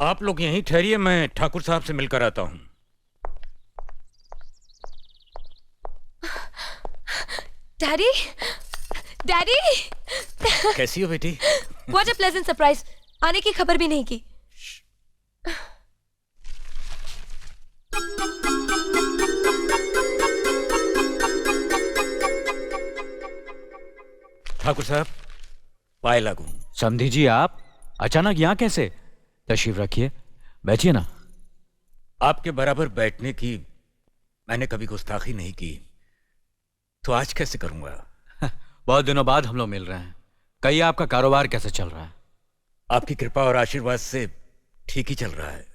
आप लोग यहीं ठहरिए, मैं ठाकुर साहब से मिलकर आता हूँ। Daddy, daddy. कैसी हो बेटी? What a pleasant surprise! आने की खबर भी नहीं की। ठाकुर साहब, पाए लागू। समधी जी, आप अचानक यहाँ कैसे? तशरीफ रखिए, बैठिए ना। आपके बराबर बैठने की मैंने कभी गुस्ताखी नहीं की, तो आज कैसे करूंगा? बहुत दिनों बाद हम लोग मिल रहे हैं। कहिए, आपका कारोबार कैसे चल रहा है? आपकी कृपा और आशीर्वाद से ठीक ही चल रहा है।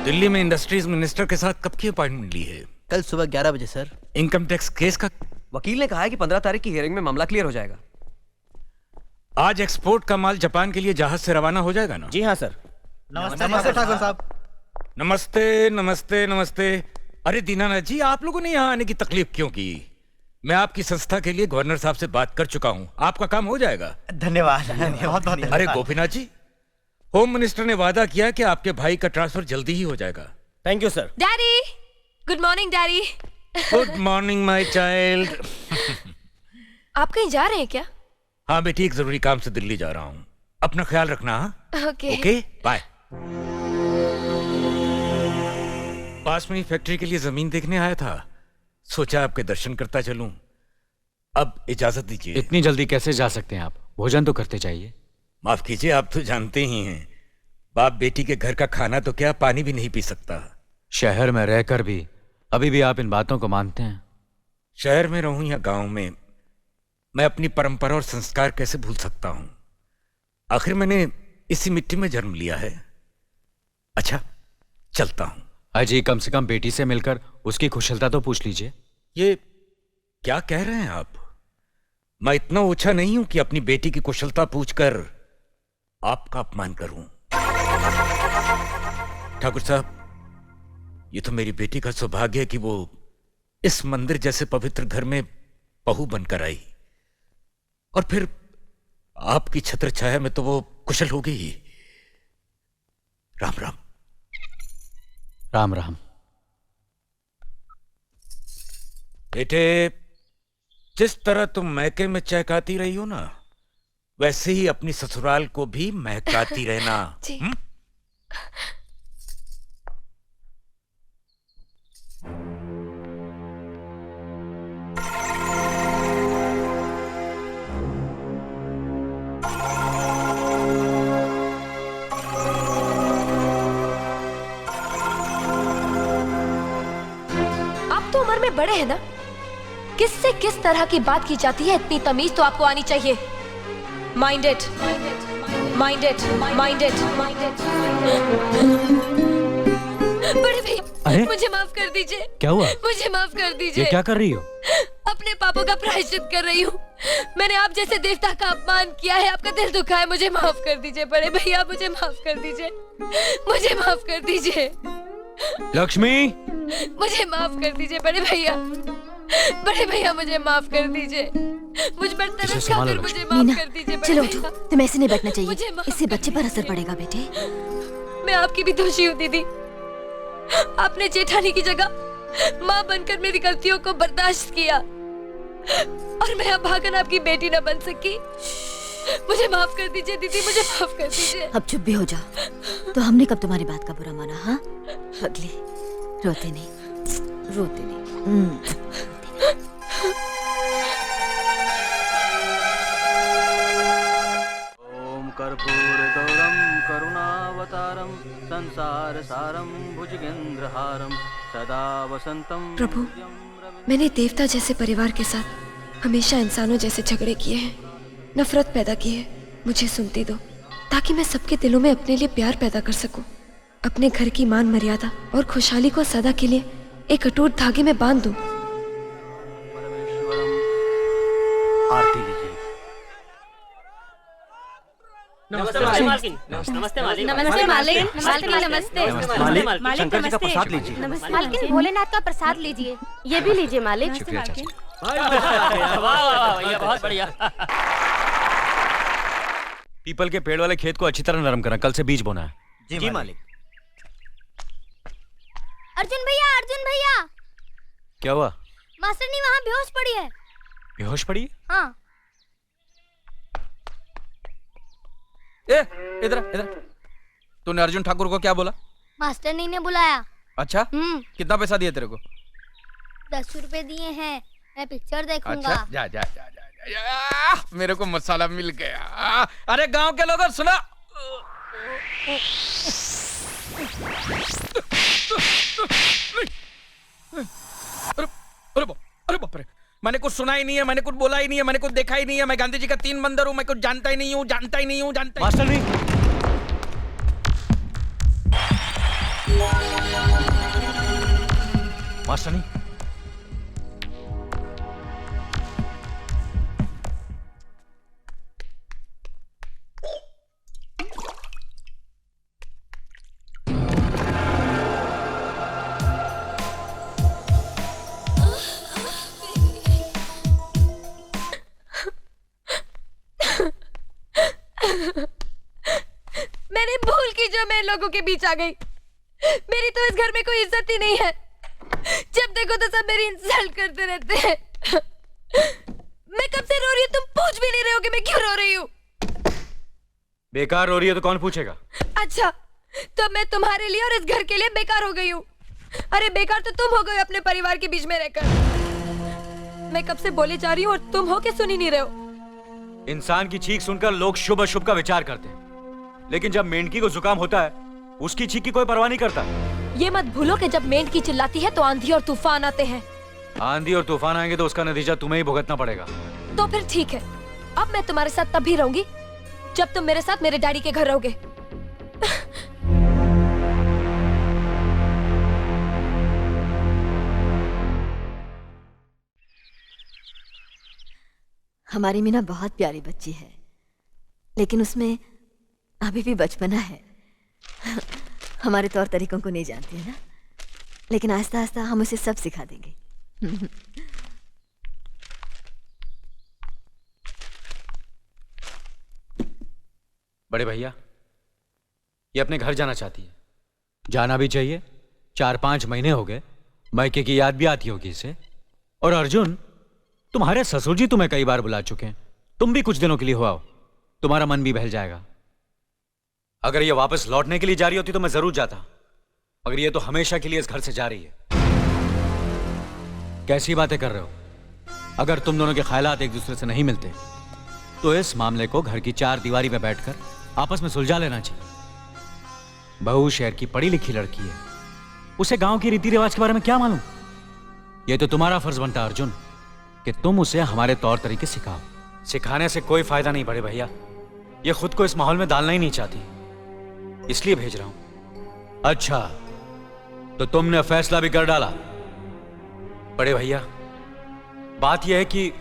दिल्ली में इंडस्ट्रीज मिनिस्टर के साथ कब की अपॉइंटमेंट ली है? कल सुबह 11 बजे सर। इनकम टैक्स केस का वकील ने कहा है कि 15 तारीख की हियरिंग में मामला क्लियर हो जाएगा। आज एक्सपोर्ट का माल जापान के लिए जहाज से रवाना हो जाएगा ना? जी हाँ सर। नमस्ते ठाकुर साहब। नमस्ते नमस्ते नमस्ते। अरे दीनानाथ जी, आप लोगों ने यहाँ आने की तकलीफ क्यों की? मैं आपकी संस्था के लिए गवर्नर साहब से बात कर चुका हूँ, आपका काम हो जाएगा। धन्यवाद, बहुत बहुत। अरे गोपीनाथ जी, होम मिनिस्टर ने वादा किया कि आपके भाई का ट्रांसफर जल्दी ही हो जाएगा। Thank you sir. Daddy, good morning daddy. Good morning my child. आप कहीं जा रहे हैं क्या? हाँ बेटी, एक जरूरी काम से दिल्ली जा रहा हूँ, अपना ख्याल रखना। Okay okay, bye. पास में ही फैक्ट्री के लिए जमीन देखने आया था, सोचा आपके दर्शन करता चलूं। अब इजाजत दीजिए। इतनी जल्दी कैसे जा सकते हैं आप? भोजन तो करते चाहिए। माफ कीजिए, आप तो जानते ही हैं, बाप बेटी के घर का खाना तो क्या, पानी भी नहीं पी सकता। शहर में रहकर भी अभी भी आप इन बातों को मानते हैं? शहर में रहूं या गांव में, मैं अपनी परंपरा और संस्कार कैसे भूल सकता हूं? आखिर मैंने इसी मिट्टी में जन्म लिया है। अच्छा, चलता हूं। अजी, कम से कम बेटी से मिलकर उसकी कुशलता तो पूछ लीजिए। ये क्या कह रहे हैं आप? मैं इतना ओछा नहीं हूं कि अपनी बेटी की कुशलता पूछकर आपका अपमान करूं। ठाकुर साहब, ये तो मेरी बेटी का सौभाग्य है कि वो इस मंदिर जैसे पवित्र घर में बहू बनकर आई, और फिर आपकी छत्र छाया में तो वो कुशल हो गई ही। राम राम। राम राम। बेटे, जिस तरह तुम मैके में चहकाती रही हो ना, वैसे ही अपनी ससुराल को भी महकाती रहना। जी। आप तो उम्र में बड़े हैं ना, किससे किस तरह की बात की जाती है, इतनी तमीज तो आपको आनी चाहिए। Minded, minded, minded. बड़े भैया, मुझे माफ कर दीजिए। क्या हुआ? मुझे माफ कर दीजिए। ये क्या कर रही हो? अपने पापों का प्रायश्चित कर रही हूँ। मैंने आप जैसे देवता का अपमान किया है, आपका दिल दुखा है, मुझे माफ कर दीजिए बड़े भैया, मुझे माफ कर दीजिए, मुझे माफ कर दीजिए। लक्ष्मी, मुझे माफ कर दीजिए बड़े भैया, बड़े भैया मुझे माफ कर दीजिए, मुझ पर तरस खाकर मुझे माफ कर दीजिए बड़े चलो भैया। उठो, तुम्हें ऐसे नहीं बैठना चाहिए, मुझे माफ इससे कर बच्चे पर असर पड़ेगा बेटे। मैं आपकी भी दोषी हूँ दीदी। आपने जेठानी की जगह माँ बनकर मेरी गलतियों को बर्दाश्त किया, और मैं अब भागन आपकी बेटी न बन सकी। मुझे माफ कर दीजिए दीदी, मुझे माफ कर दीजिए। अब चुप भी हो जाओ। तो हमने कब तुम्हारी बात का बुरा माना? हाँ, अगली रोते नहीं, रोते नहीं। ओम कर्पूर गौरम करुणावतारम संसार सारम भुजगेंद्रहारम सदा वसंतम। प्रभु, मैंने देवता जैसे परिवार के साथ हमेशा इंसानों जैसे झगड़े किए हैं, नफरत पैदा की है। मुझे सुनती दो, ताकि मैं सबके दिलों में अपने लिए प्यार पैदा कर सकूं, अपने घर की मान मर्यादा और खुशहाली को सदा के लिए एक अटूट धागे में बांध दूं। आरती लीजिए। नमस्ते मालकिन। नमस्ते मालिक। नमस्ते मालिक। मालकिन नमस्ते। मालिक, शंकर जी का प्रसाद लीजिए। मालकिन, भोलेनाथ का प्रसाद लीजिए। ये भी लीजिए मालिक। शुक्रिया चाचा। वाह वाह, ये बहुत बढ़िया। पीपल के पेड़ वाले खेत को अच्छी तरह नरम करना, कल से बीज बोना है। जी मालिक। अर्जुन भैया क्या हुआ? मास्टरनी वहाँ बेहोश पड़ी है। बेहोश पड़ी? हाँ। ए, इधर इधर। तूने अर्जुन ठाकुर को क्या बोला? मास्टरनी ने बुलाया। अच्छा, कितना पैसा दिया तेरे को? 10 रुपए दिए हैं, मैं पिक्चर देखूंगा। अच्छा, जा जा जा जा, जा, जा। मेरे को मसाला मिल गया। अरे गांव के लोगों सुनो, अरे बाप रे, मैंने कुछ सुना ही नहीं है, मैंने कुछ बोला ही नहीं है, मैंने कुछ देखा ही नहीं है। मैं गांधी जी का 3 बंदर हूँ, मैं कुछ जानता ही नहीं हूँ, जानता ही नहीं हूँ, जानता ही। मास्टर नहीं, मास्टर नहीं, मैंने भूल की जो मैं इन लोगों के बीच आ गई। मेरी तो इस घर में कोई इज्जत ही नहीं है। जब देखो तो सब मेरी इंसल्ट करते रहते हैं। मैं कब से रो रही हूँ, तुम पूछ भी नहीं रहे हो कि मैं क्यों रो रही हूँ। बेकार रो रही है तो कौन पूछेगा? अच्छा, तो मैं तुम्हारे लिए और इस घर के लिए बेकार हो गई हूँ। अरे बेकार तो तुम हो गए अपने परिवार के बीच में रहकर। मैं कब से बोले जा रही हूँ और तुम हो के सुन ही नहीं रहे हो। इंसान की चीख सुनकर लोग शुभ अशुभ का विचार करते हैं, लेकिन जब मेंढकी को जुकाम होता है उसकी चीख की कोई परवाह नहीं करता। ये मत भूलो कि जब मेंढकी चिल्लाती है तो आंधी और तूफान आते हैं। आंधी और तूफान आएंगे तो उसका नतीजा तुम्हें ही भुगतना पड़ेगा। तो फिर ठीक है, अब मैं तुम्हारे साथ तब भी रहूंगी जब तुम मेरे साथ मेरे डैडी के घर रहोगे। हमारी मीना बहुत प्यारी बच्ची है, लेकिन उसमें अभी भी बचपना है। हमारे तौर तरीकों को नहीं जानती है ना, लेकिन आहिस्ता आहिस्ता हम उसे सब सिखा देंगे। बड़े भैया, ये अपने घर जाना चाहती है। जाना भी चाहिए, 4-5 महीने हो गए, मायके की याद भी आती होगी इसे। और अर्जुन, तुम्हारे ससुर जी तुम्हें कई बार बुला चुके हैं, तुम भी कुछ दिनों के लिए हो आओ, तुम्हारा मन भी बहल जाएगा। अगर ये वापस लौटने के लिए जा रही होती तो मैं जरूर जाता, मगर ये तो हमेशा के लिए इस घर से जा रही है। कैसी बातें कर रहे हो? अगर तुम दोनों के ख्यालात एक दूसरे से नहीं मिलते तो इस मामले को घर की 4 दीवारी में बैठकर आपस में सुलझा लेना चाहिए। बहू शहर की पढ़ी लिखी लड़की है, उसे गांव की रीति रिवाज के बारे में क्या मालूम। यह तो तुम्हारा फर्ज बनता है अर्जुन कि तुम उसे हमारे तौर तरीके सिखाओ। सिखाने से कोई फायदा नहीं बड़े भैया, ये खुद को इस माहौल में डालना ही नहीं चाहती, इसलिए भेज रहा हूं। अच्छा, तो तुमने फैसला भी कर डाला? बड़े भैया, बात यह है कि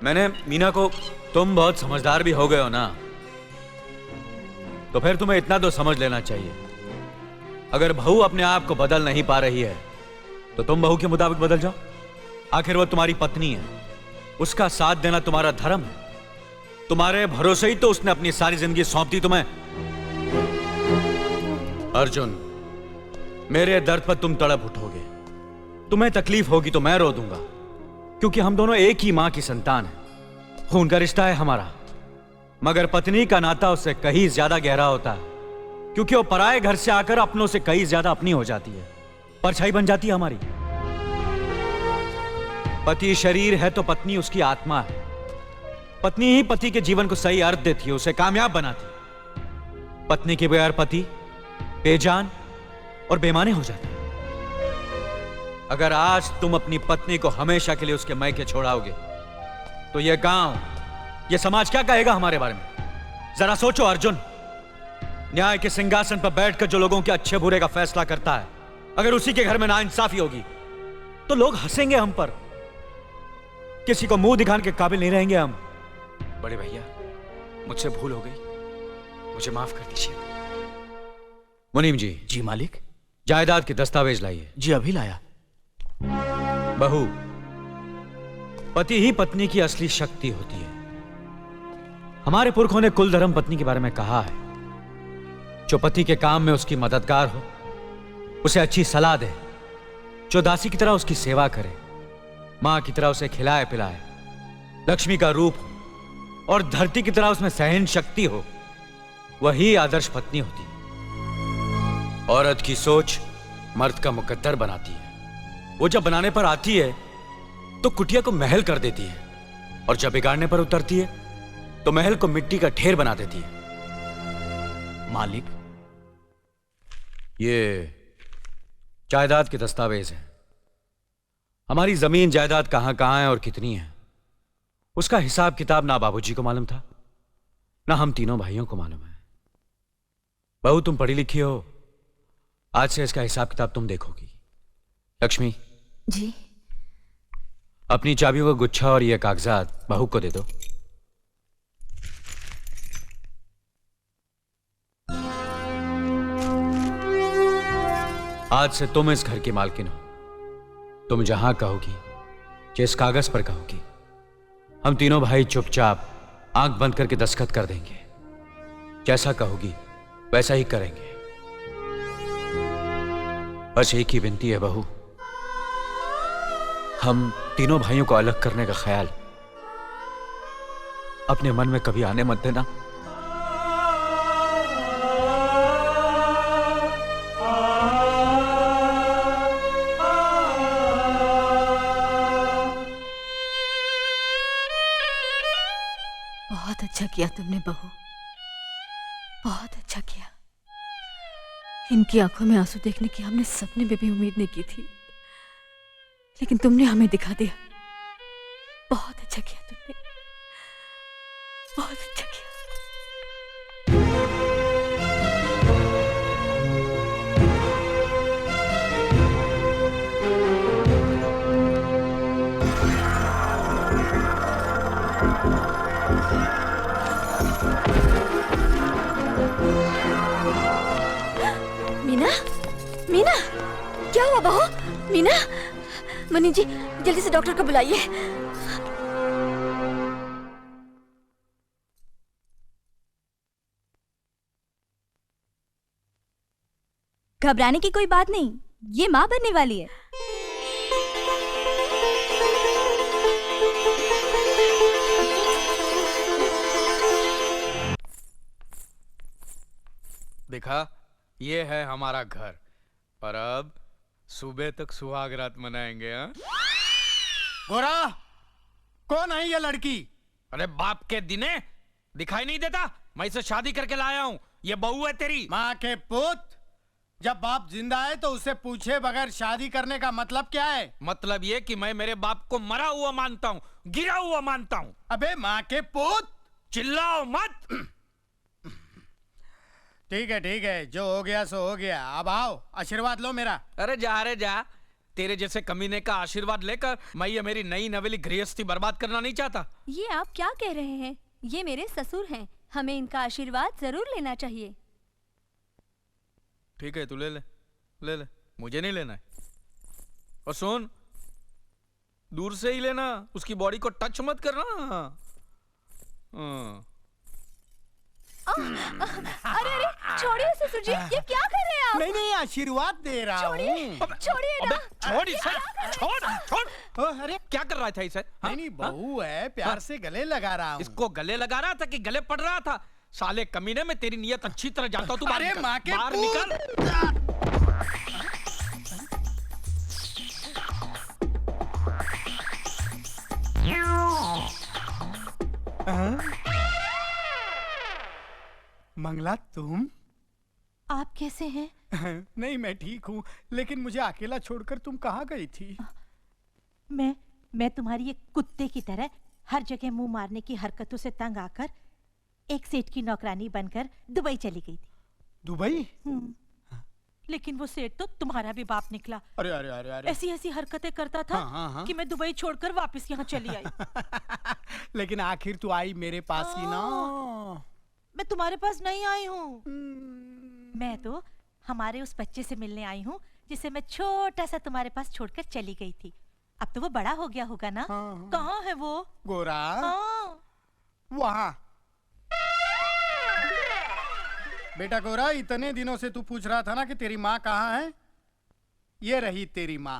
मैंने मीना को, तुम बहुत समझदार भी हो गए हो ना, तो फिर तुम्हें इतना तो समझ लेना चाहिए, अगर बहू अपने आप को बदल नहीं पा रही है तो तुम बहू के मुताबिक बदल जाओ। आखिर वो तुम्हारी पत्नी है, उसका साथ देना तुम्हारा धर्म है। तुम्हारे भरोसे ही तो उसने अपनी सारी जिंदगी सौंप दी तुम्हें। अर्जुन, मेरे दर्द पर तुम तड़प उठोगे, तुम्हें तकलीफ होगी तो मैं रो दूंगा, क्योंकि हम दोनों एक ही मां की संतान हैं। खून का रिश्ता है हमारा, मगर पत्नी का नाता उससे कहीं ज्यादा गहरा होता है, क्योंकि वो पराये घर से आकर अपनों से कहीं ज्यादा अपनी हो जाती है, परछाई बन जाती है हमारी। पति शरीर है तो पत्नी उसकी आत्मा है। पत्नी ही पति के जीवन को सही अर्थ देती है, उसे कामयाब बनाती। पत्नी के बगैर पति बेजान और बेमाने हो जाते हैं। अगर आज तुम अपनी पत्नी को हमेशा के लिए उसके मायके छोड़ाओगे तो यह गांव, यह समाज क्या कहेगा हमारे बारे में? जरा सोचो अर्जुन, न्याय के सिंहासन पर बैठकर जो लोगों के अच्छे बुरे का फैसला करता है, अगर उसी के घर में नाइंसाफी होगी तो लोग हंसेंगे हम पर, किसी को मुंह दिखाने के काबिल नहीं रहेंगे हम। बड़े भैया, मुझसे भूल हो गई, मुझे माफ कर दीजिए। मुनीम जी। जी मालिक। जायदाद के दस्तावेज लाइए। जी अभी लाया। बहू, पति ही पत्नी की असली शक्ति होती है। हमारे पुरखों ने कुल धर्म पत्नी के बारे में कहा है, जो पति के काम में उसकी मददगार हो, उसे अच्छी सलाह दे, जो दासी की तरह उसकी सेवा करे, मां की तरह उसे खिलाए पिलाए, लक्ष्मी का रूप हो और धरती की तरह उसमें सहन शक्ति हो, वही आदर्श पत्नी होती है। औरत की सोच मर्द का मुकद्दर बनाती है। वो जब बनाने पर आती है तो कुटिया को महल कर देती है, और जब बिगाड़ने पर उतरती है तो महल को मिट्टी का ढेर बना देती है। मालिक, ये जायदाद के दस्तावेज हैं। हमारी जमीन जायदाद कहां कहां है और कितनी है, उसका हिसाब किताब ना बाबूजी को मालूम था, ना हम तीनों भाइयों को मालूम है। बहू, तुम पढ़ी लिखी हो, आज से इसका हिसाब किताब तुम देखोगी। लक्ष्मी जी। अपनी चाबियों का गुच्छा और ये कागजात बहू को दे दो। आज से तुम इस घर की मालकिन हो। तुम जहां कहोगी, जिस कागज पर कहोगी, हम तीनों भाई चुपचाप आंख बंद करके दस्तखत कर देंगे। जैसा कहोगी वैसा ही करेंगे। बस एक ही विनती है बहू, हम तीनों भाइयों को अलग करने का ख्याल अपने मन में कभी आने मत देना। बहुत अच्छा किया तुमने बहू, बहुत अच्छा किया। इनकी आंखों में आंसू देखने की हमने सपने में भी उम्मीद नहीं की थी, लेकिन तुमने हमें दिखा दिया। बहुत अच्छा किया तुमने, बहुत अच्छा किया। मीना, मीना, क्या हुआ बहू? मीना, मनी जी जल्दी से डॉक्टर को बुलाइए। घबराने की कोई बात नहीं, ये माँ बनने वाली है। देखा, ये है हमारा घर, पर अब सुबह तक सुहाग रात मनाएंगे। हाँ? गोरा, कौन है ये लड़की? अरे बाप के दिने दिखाई नहीं देता? मैं इसे शादी करके लाया हूँ, ये बहू है तेरी। माँ के पुत, जब बाप जिंदा है तो उसे पूछे बगैर शादी करने का मतलब क्या है? मतलब ये कि मैं मेरे बाप को मरा हुआ मानता हूँ, गिरा हुआ मानता हूँ। अबे माँ के पुत, चिल्लाओ मत। ठीक है, जो हो गया सो हो गया। अब आओ, आशीर्वाद लो मेरा। अरे जा, तेरे जैसे कमीने का आशीर्वाद लेकर मैं ये मेरी नई नवेली गृहस्थी बर्बाद करना नहीं चाहता। ये आप क्या कह रहे हैं? ये मेरे ससुर हैं, हमें इनका आशीर्वाद जरूर लेना चाहिए। ठीक है, तू ले ले, मुझे नहीं लेना है। और सुन, दूर से ही लेना, उसकी बॉडी को टच मत करना। अरे छोड़िए ससुर जी, ये क्या कर रहे हैं आप? नहीं, आशीर्वाद दे रहा हूँ। छोड़िए ना। छोड़ इसे, छोड़। अरे क्या कर रहा था इसे? नहीं, बहू है, प्यार से गले लगा रहा हूँ। इसको गले लगा रहा था कि गले पड़ रहा था? साले कमीने, में तेरी नियत अच्छी तरह जानता हूँ। तू अरे माँ के बाहर निकल। मंगला, तुम? आप कैसे हैं? नहीं, मैं ठीक हूँ, लेकिन मुझे अकेला छोड़कर तुम कहाँ गई थी? मैं तुम्हारी एक कुत्ते की तरह हर जगह मुंह मारने की हरकतों से तंग आकर एक सेठ की नौकरानी बनकर दुबई चली गई थी। दुबई? लेकिन वो सेठ तो तुम्हारा भी बाप निकला। अरे अरे अरे अरे, ऐसी हरकतें करता था हाँ। कि मैं दुबई छोड़कर वापस यहाँ चली आई। लेकिन आखिर तू आई मेरे पास ही ना। मैं तुम्हारे पास नहीं आई हूँ, मैं तो हमारे उस बच्चे से मिलने आई हूँ जिसे मैं छोटा सा तुम्हारे पास छोड़कर चली गई थी। अब तो वो बड़ा हो गया होगा ना? कहाँ है वो? गोरा, हाँ। वहाँ बेटा गोरा, इतने दिनों से तू पूछ रहा था ना कि तेरी माँ कहाँ है। ये रही तेरी माँ।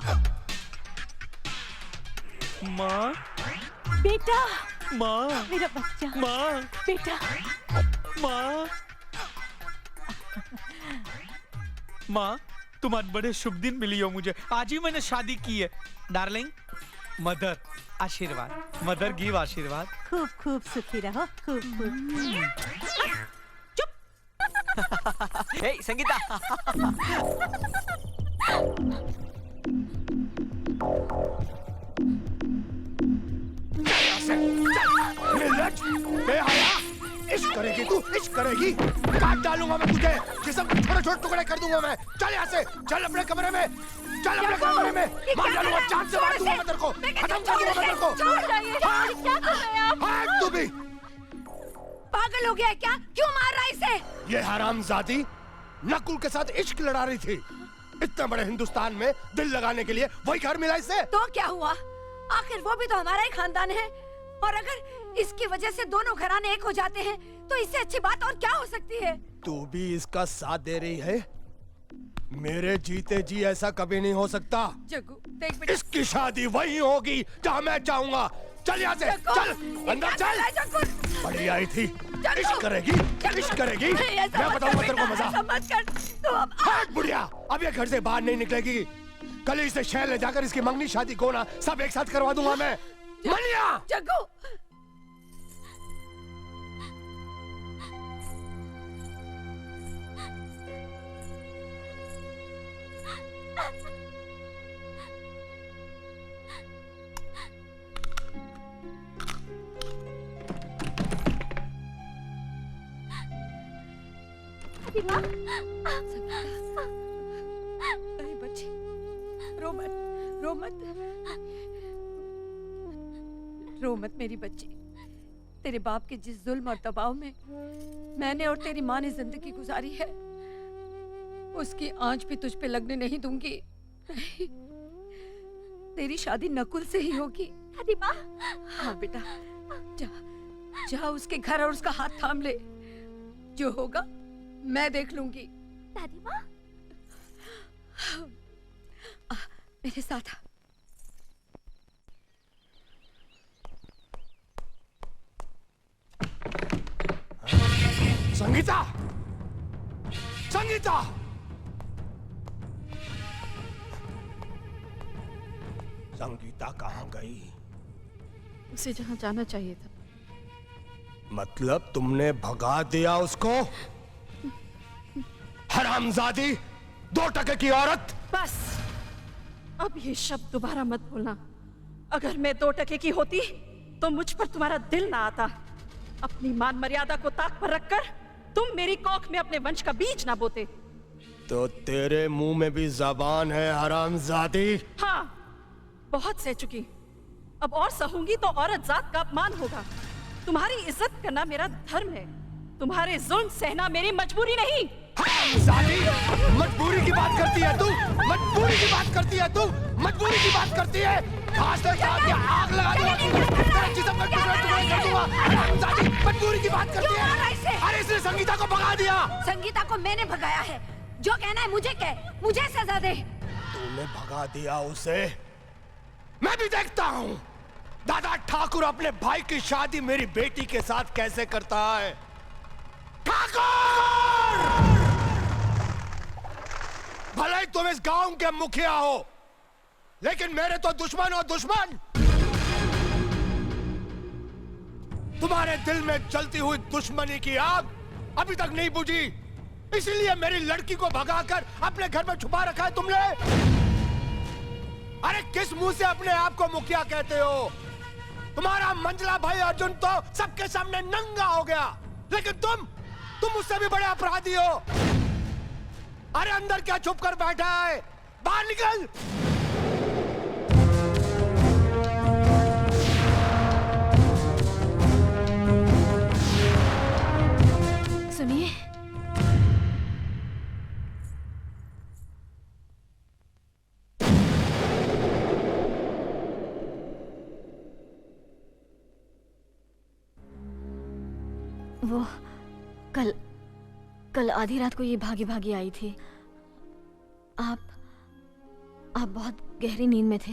माँ, बेटा, माँ, मेरा बच्चा, माँ, बेटा, माँ, माँ, तुम आज बड़े शुभ दिन मिली हो मुझे। आज ही मैंने शादी की है। डार्लिंग, मदर आशीर्वाद, मदर गिव आशीर्वाद। खूब खूब सुखी रहो, खूब खूब। हे संगीता। इश्क करेगी तू, इश्क करेगी। काट डालूंगा मैं तुझे, जिस्म के छोटे छोटे टुकड़े कर दूंगा मैं। चल यहाँ से, चल अपने कमरे में, चल अपने कमरे में। मार डालूंगा, जान से मार दूंगा मैं तेरे को, खत्म कर दूंगा मैं तेरे को। हाँ, तू भी पागल हो गया है क्या? क्यों मार रहा है इसे? ये हरामजादी नकुल के साथ इश्क लड़ा रही थी। इतने बड़े हिंदुस्तान में दिल लगाने के लिए वही घर मिला इसे। तो क्या हुआ? आखिर वो भी तो हमारा ही खानदान है। और अगर इसकी वजह से दोनों घराने एक हो जाते हैं तो इससे अच्छी बात और क्या हो सकती है? तू भी इसका साथ दे रही है। मेरे जीते जी ऐसा कभी नहीं हो सकता। जग्गू देख बेटा, इसकी शादी वही होगी जहाँ मैं चाहूंगा। चल यहाँ से, चल अंदर चल। बड़ी आई थी, इश्क करेगी, इश्क करेगी। मैं बताऊंगा तेरे को मजा। हट बुढ़िया, अब ये घर से बाहर नहीं निकलेगी। कल ही इसे शहर ले जाकर इसकी मंगनी शादी गोना सब एक साथ करवा दूंगा मैं। मनिया जग्गू, अरे बच्ची, रो मत, रो मत, रो मत मेरी बच्ची। तेरे बाप के जिस जुल्म और दबाव में मैंने और तेरी माँ ने जिंदगी गुजारी है, उसकी आंच भी तुझ पे लगने नहीं दूंगी। नहीं, तेरी शादी नकुल से ही होगी। दादी माँ। हाँ बेटा, जा, जा उसके घर और उसका हाथ थाम ले। जो होगा मैं देख लूंगी। दादी माँ, मेरे साथ आ। संगीता, संगीता, संगीता कहाँ गई? उसे जहाँ जाना चाहिए था। मतलब तुमने भगा दिया उसको? हरामजादी, 2 टके की औरत। बस, अब ये शब्द दोबारा मत बोलना। अगर मैं 2 टके की होती तो मुझ पर तुम्हारा दिल ना आता। अपनी मान मर्यादा को ताक पर रखकर तुम मेरी कोख में अपने वंश का बीज ना बोते। तो तेरे मुंह में भी जबान है हरामजादी। हाँ, बहुत सह चुकी। अब और सहूंगी तो औरत जात का अपमान होगा। तुम्हारी इज्जत करना मेरा धर्म है, तुम्हारे जुल्म सहना मेरी मजबूरी नहीं। हरामजादी, मजबूरी की बात करती है तू, मजबूरी की बात करती है तू, मजबूरी की बात करती है। आज तक आके आग लगा दूंगा, तेरा जिस्म में टुकड़े टुकड़े कर दूंगा। हरामजादी, मजबूरी की बात करती है। अरे इसने संगीता को भगा दिया। संगीता को मैंने भगाया है। जो कहना है मुझे कह, मुझे सजा दे। तूने भगा दिया उसे, मैं भी देखता हूँ दादा ठाकुर अपने भाई की शादी मेरी बेटी के साथ कैसे करता है। ठाकुर, भले ही तुम इस गांव के मुखिया हो, लेकिन मेरे तो दुश्मन हो दुश्मन। तुम्हारे दिल में जलती हुई दुश्मनी की आग अभी तक नहीं बुझी, इसीलिए मेरी लड़की को भगाकर अपने घर में छुपा रखा है तुमने। अरे किस मुंह से अपने आप को मुखिया कहते हो? तुम्हारा मंजला भाई अर्जुन तो सबके सामने नंगा हो गया, लेकिन तुम मुझसे भी बड़े अपराधी हो। अरे अंदर क्या छुप कर बैठा है? बाहर निकल। सुनिए, वो कल आधी रात को ये भागी भागी आई थी। आप बहुत गहरी नींद में थे,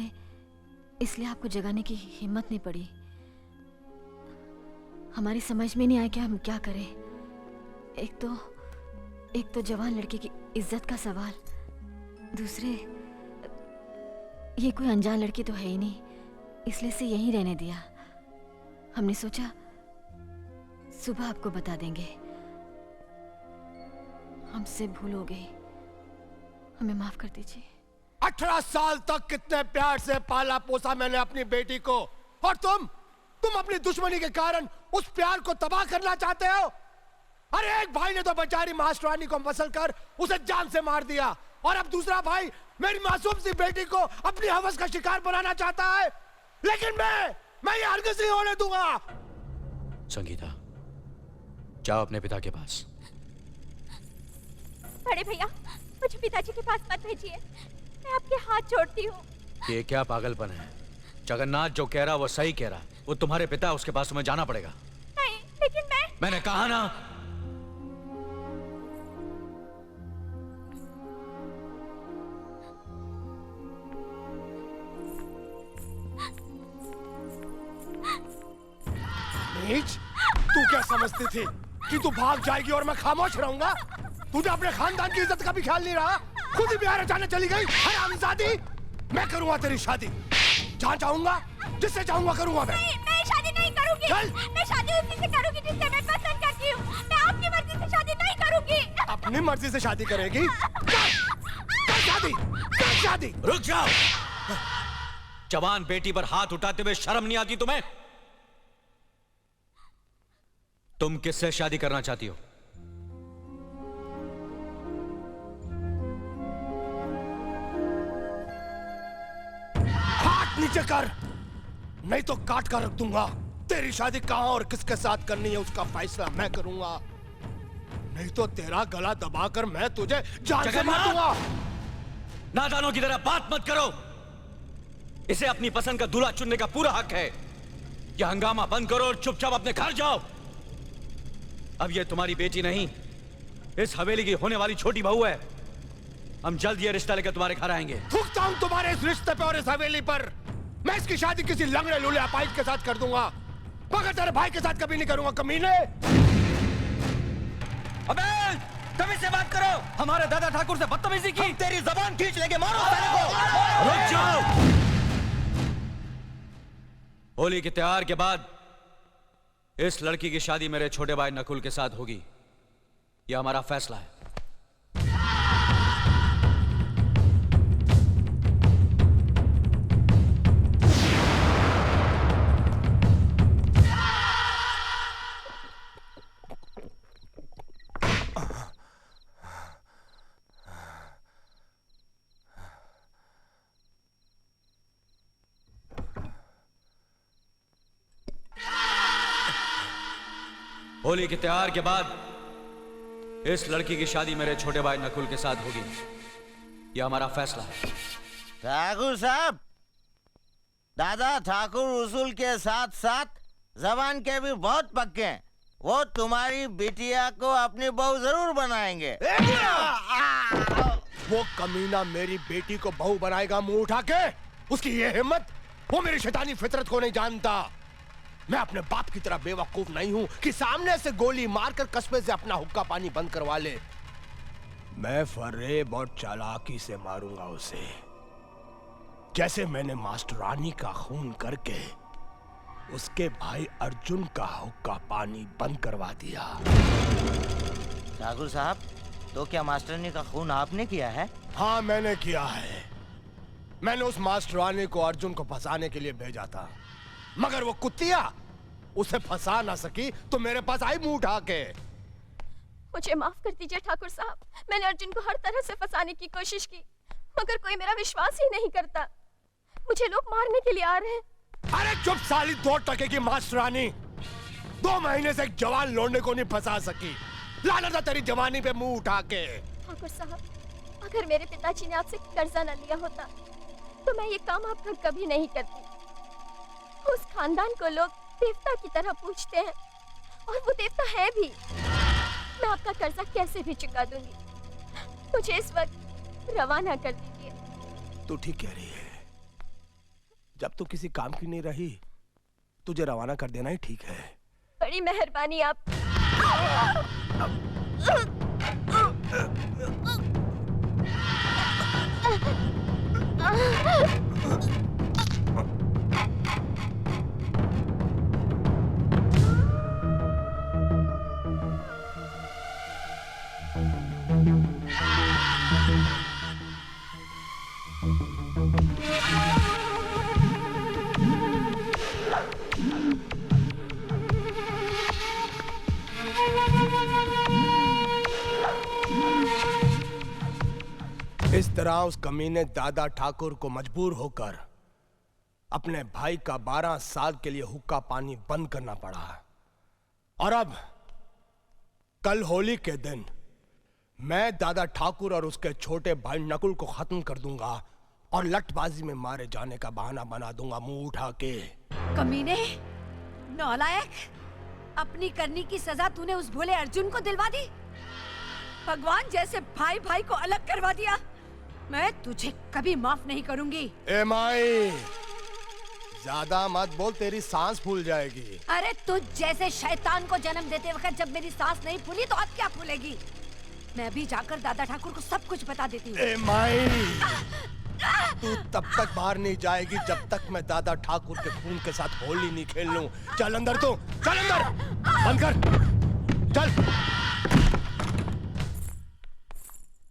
इसलिए आपको जगाने की हिम्मत नहीं पड़ी। हमारी समझ में नहीं आया कि हम क्या करें। एक तो जवान लड़के की इज्जत का सवाल, दूसरे ये कोई अनजान लड़की तो है ही नहीं, इसलिए से यहीं रहने दिया। हमने सोचा सुबह आपको बता देंगे। हमसे भूल हो गई, हमें माफ कर दीजिए। 18 साल तक कितने प्यार से पाला पोसा मैंने अपनी बेटी को, और तुम अपनी दुश्मनी के कारण उस प्यार को तबाह करना चाहते हो। अरे एक भाई ने तो बेचारी मास्टरानी को मसल कर उसे जान से मार दिया, और अब दूसरा भाई मेरी मासूम सी बेटी को अपनी हवस का शिकार बनाना चाहता है। लेकिन मैं ये हरगिज़ नहीं होने दूंगा। संगीता, जाओ अपने पिता के पास। बड़े भैया, मुझे पिताजी के पास मत भेजिए, मैं आपके हाथ जोड़ती हूँ। ये क्या पागलपन है? जगन्नाथ जो कह रहा वो सही कह रहा। वो तुम्हारे पिता, उसके पास तुम्हें जाना पड़ेगा। नहीं, लेकिन मैंने कहा ना। नीच, तू क्या समझती थी कि तू भाग जाएगी और मैं खामोश रहूंगा? तुझे अपने खानदान की इज्जत का भी ख्याल नहीं रहा, खुद ही बिहार जाने चली गई। हरामजादी, मैं करूंगा तेरी शादी, जहाँ चाहूंगा, जिससे चाहूंगा करूंगा। मैं शादी नहीं करूंगी। मैं शादी उसी से करूंगी जिससे मैं पसंद करती हूँ। मैं आपकी मर्जी से शादी नहीं करूंगी। अपनी मर्जी से शादी करेगी? कर शादी। रुक जाओ। जवान बेटी पर हाथ उठाते हुए शर्म नहीं आती तुम्हें? तुम किससे शादी करना चाहती हो? हाथ नीचे कर, नहीं तो काट कर रख दूंगा। तेरी शादी कहां और किसके साथ करनी है उसका फैसला मैं करूंगा, नहीं तो तेरा गला दबाकर मैं तुझे जान से मार दूंगा। नादानों की तरह बात मत करो। इसे अपनी पसंद का दूल्हा चुनने का पूरा हक है। यह हंगामा बंद करो और चुपचाप अपने घर जाओ। अब ये तुम्हारी बेटी नहीं, इस हवेली की होने वाली छोटी बहू है। हम जल्द ये रिश्ता लेकर तुम्हारे घर आएंगे। थूकता हूं तुम्हारे इस रिश्ते पे और इस हवेली पर। मैं इसकी शादी किसी लंगड़े लूले अपाहिज के साथ कर दूंगा, मगर तेरे भाई के साथ कभी नहीं करूंगा, कमीने। अबे कभी से बात करो। हमारे दादा ठाकुर से बदतमीजी की। तेरी जबान खींच लेंगे, मारो साले को। रुक जाओ। होली के त्योहार के बाद इस लड़की की शादी मेरे छोटे भाई नकुल के साथ होगी, यह हमारा फैसला है। होली के त्योहार के बाद इस लड़की की शादी मेरे छोटे भाई नकुल के साथ होगी, यह हमारा फैसला है। ठाकुर साहब, दादा ठाकुर उसूल के साथ साथ जबान के भी बहुत पक्के हैं। वो तुम्हारी बिटिया को अपनी बहू जरूर बनाएंगे। वो कमीना मेरी बेटी को बहू बनाएगा मुंह उठा के? उसकी ये हिम्मत? वो मेरी शैतानी फितरत को नहीं जानता। मैं अपने बाप की तरह बेवकूफ नहीं हूं कि सामने से गोली मारकर कस्बे से अपना हुक्का पानी बंद करवा ले। मैं फरेब और चालाकी से मारूंगा उसे, जैसे मैंने मास्टरानी का खून करके उसके भाई अर्जुन का हुक्का पानी बंद करवा दिया। ठाकुर साहब, तो क्या मास्टरानी का खून आपने किया है? हाँ, मैंने किया है। मैंने उस मास्टरानी को अर्जुन को फंसाने के लिए भेजा था, मगर वो कुत्तिया उसे फंसा ना सकी तो मेरे पास आई मुंह उठा के। मुझे माफ कर दीजिए ठाकुर साहब, मैंने अर्जुन को हर तरह से फंसाने की कोशिश की, मगर कोई मेरा विश्वास ही नहीं करता। मुझे लोग मारने के लिए आ रहे हैं। अरे चुप साली 2 टके की मास्टरानी, 2 महीने से एक जवान लौंडे को नहीं फंसा सकी। लानत है तेरी जवानी पे मुंह उठा के। ठाकुर साहब, अगर मेरे पिताजी ने आपसे कर्जा न लिया होता तो मैं ये काम आपका कभी नहीं करती। उस खानदान को लोग देवता की तरह पूछते हैं, और वो देवता है भी। मैं आपका कर्जा कैसे भी चुका दूंगी। मुझे इस वक्त रवाना कर दीजिए। तू ठीक कह रही है। जब तू किसी काम की नहीं रही, तुझे रवाना कर देना ही ठीक है। बड़ी मेहरबानी आप। इस तरह उस कमीने दादा ठाकुर को मजबूर होकर अपने भाई का 12 साल के लिए हुक्का पानी बंद करना पड़ा। और अब कल होली के दिन मैं दादा ठाकुर और उसके छोटे भाई नकुल को खत्म कर दूंगा और लठबाजी में मारे जाने का बहाना बना दूंगा मुंह उठा के। कमीने, नालायक, अपनी करनी की सजा तूने उस भोले अर्जुन को दिलवा दी। भगवान जैसे भाई भाई को अलग करवा दिया। मैं तुझे कभी माफ नहीं करूंगी। ए माई, ज्यादा मत बोल, तेरी सांस फूल जाएगी। अरे तुझ जैसे शैतान को जन्म देते वक्त जब मेरी सांस नहीं फूली तो अब क्या फूलेगी। मैं भी जाकर दादा ठाकुर को सब कुछ बता देती हूँ। ए माई, तू तब तक बाहर नहीं जाएगी जब तक मैं दादा ठाकुर के खून के साथ होली नहीं खेल लूं। चल अंदर, तू चल अंदर, बंद कर, चल।